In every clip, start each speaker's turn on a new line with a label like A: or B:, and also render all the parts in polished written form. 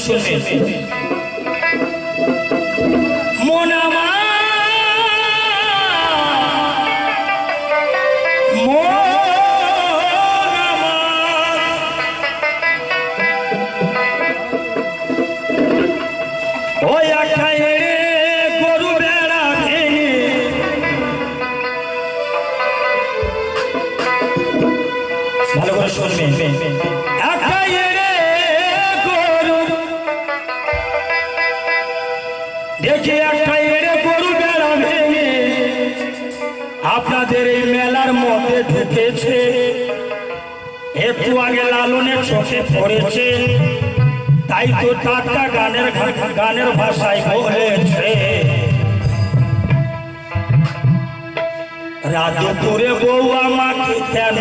A: শুনবেন। মন আমার ওই একটাই গরু বেড়া ভেঙে ভালো করে শুনবেন। একটাই গরু দেখে একটাই গরু বেড়া ভেঙে আপনাদের এই মেলার মধ্যে ঢুকেছে। একটু আগে লালনের চোখে পড়েছে, তাই তো টাটা গানের ভাষায় বলেছে, রাজপুরে বউ আমাকে কেন,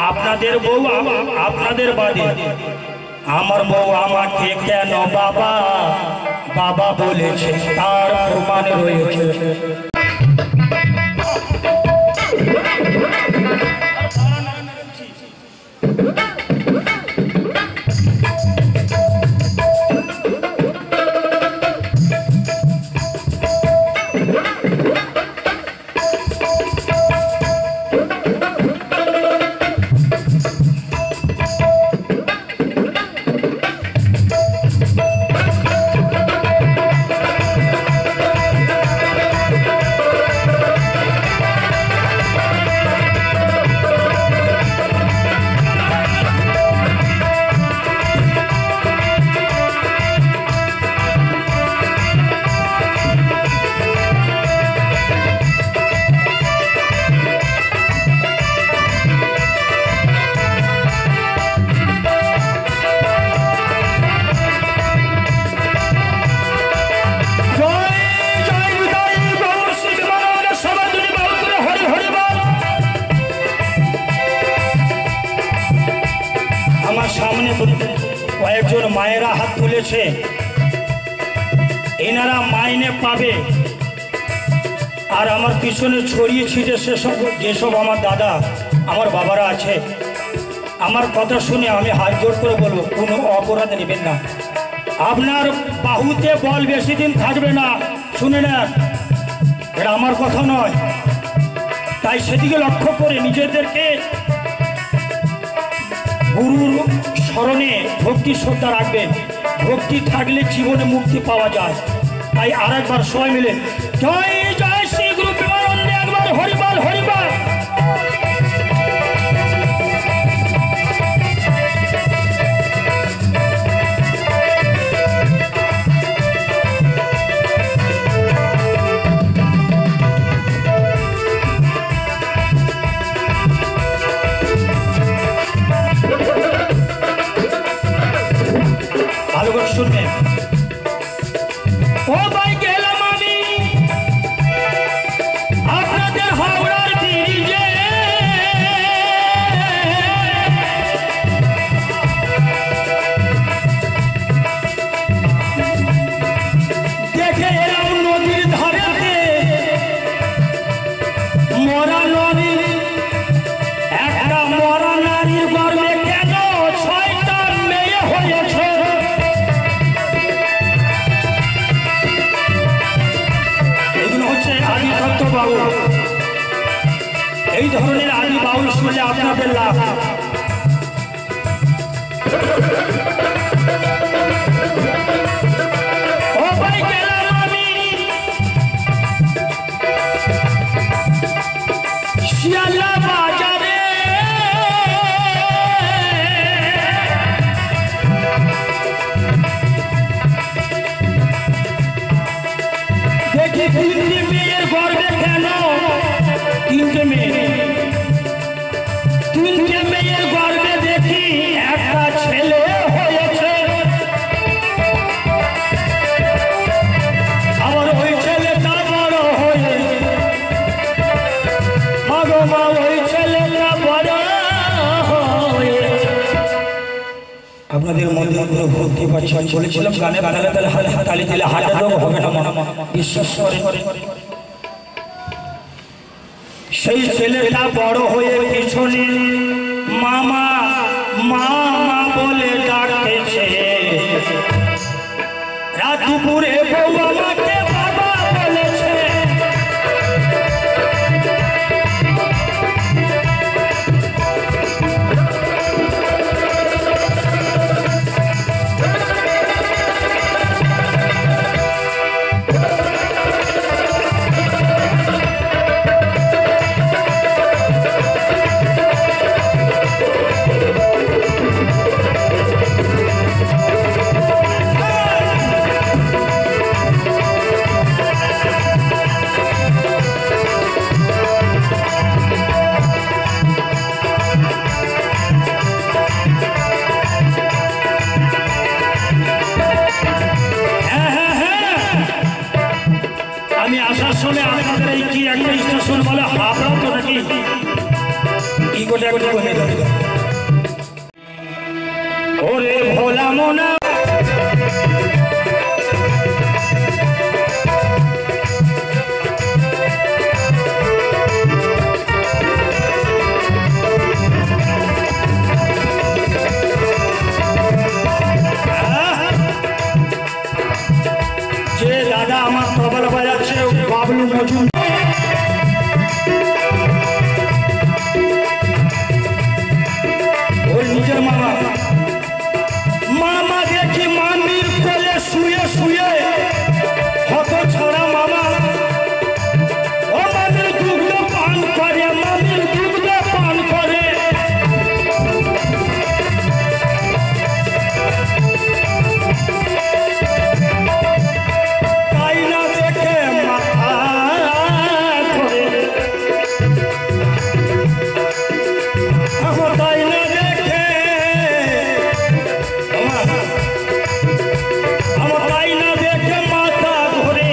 A: আপনাদের বউ আপনাদের বাড়ি আমার বউ আমাকে কেন বাবা বাবা বলেছে, তার প্রমাণ রয়েছে। সামনে কয়েকজন মায়েরা হাত তুলেছে, এনারা মাইনে পাবে। আর আমার পিছনে ছড়িয়ে ছিটে যেসব আমার দাদা আমার বাবারা আছে, আমার কথা শুনে আমি হাত জোর করে বলবো, কোনো অপরাধ নেবেন না। আপনার বাহুতে বল বেশি দিন থাকবে না, শুনে নেন, এটা আমার কথা নয়। তাই সেদিকে লক্ষ্য করে নিজেদেরকে গুরুর স্মরণে ভক্তি শ্রদ্ধা রাখবেন। ভক্তি থাকলে জীবনে মুক্তি পাওয়া যায়। তাই আরেকবার সবাই মিলে জয় জয় শ্রী গুরু প্রেমানন্দে একবার হরিবল হরিবল। ভালো করে শুনবেন। ও ভাই গেলাম আমি আপনাদের হাওড়ার ব্রিজে, দেখে এলাম নদীর ধারেতে মরা নদী, একটা মরা নারীর গর্ভে কেন 6টা মেয়ে হয়েছে। আদি তত্ত্ব বাউল, এই ধরনের আদি বাউল শুনলে আপনাদের লাভ। ও ভাই গেলাম আমি শিয়ালদা বাজারে, দেখি 3টে মেয়ের গর্ভে কেন 3টে মেয়ের গর্ভে দেখি একটা ছেলে হয়েছে। আবার ওই ছেলেটা বড় হয়ে মা ওই ছেলেটা বড় হয়ে। আপনাদের মধ্যে ভক্তি পাচ্ছেন বলেছিলাম, গানে গানে তাহলে হাততালি দিলে হার্টের রোগ হবে না, বিশ্বাস করে। সেই ছেলেটা বড় হয়ে পিছনে মামা মামা বলে ডাকতেছে, আমি আসার সময় আপনাদের এই কি একটা স্টেশন বলে হাবড়া তো নাকি কি গোটা গোটা বলে ওরে ভোলা মোনা যে দাদা আমার তবলা বাজাচ্ছে বাবলু মজুমদার ওই নিজের মামা মামা দেখি মামির কোলে শুয়ে শুয়ে হত ছড়া মামা ও মামির দুগ্ধ পান করে মামির দুগ্ধ পান করে তাই না দেখে মাথা ধরে আমার তাই না দেখে আমার তাই না দেখে মাথা ধরে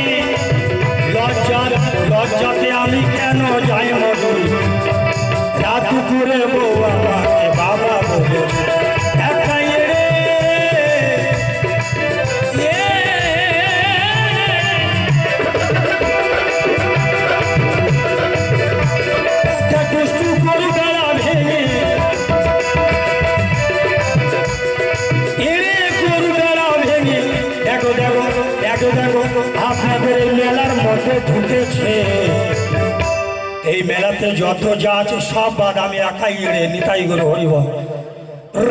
A: লজ্জাতে আমি কেন যাই মধুর রাত দুপুরে বউ আমাকে বাবা বলে একাই রে দুষ্টু করে বেড়া ভেঙে এরে গরু বেড়া ভেঙে দেখো দেখো দেখো দেখো আপনাদের এই মেলার মধ্যে ঢুকেছে এই মেলাতে যত যা আছে সব বাদ আমি একাই এড়ে নিতাই করে হরিব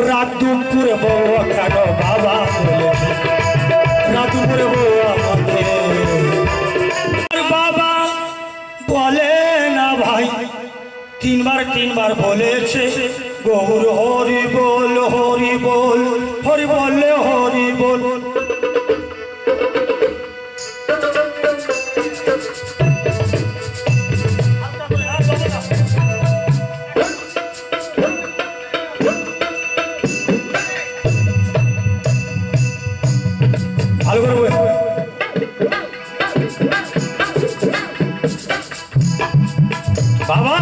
A: রাত দুপুরে বউ কেন বাবা বলেছে রাত দুপুরে বউ আমাকে বাবা বলে না ভাই তিনবার বলেছে গৌর হরি বল হরি বল হরি বললে হরি বল ভালো করে বল বাবা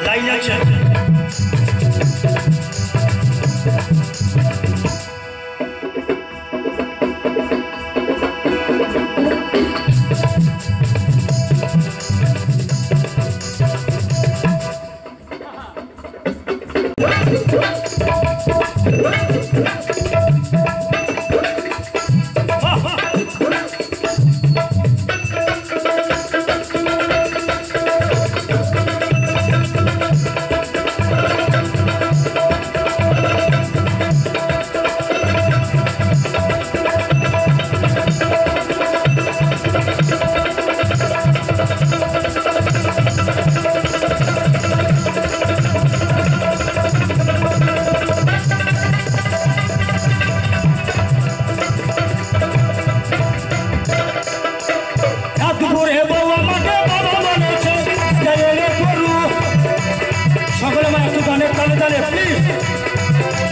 A: লাইন আছে সকলে আমার একটু গানের তালে তালে প্লিজ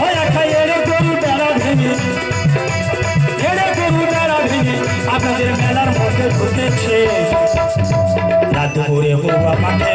A: ওই একটা এড়ে গরু বেড়া ভেঙে আপনাদের মেলার মধ্যে ঢুকেছে রাত দুপুরে বউ আমাকে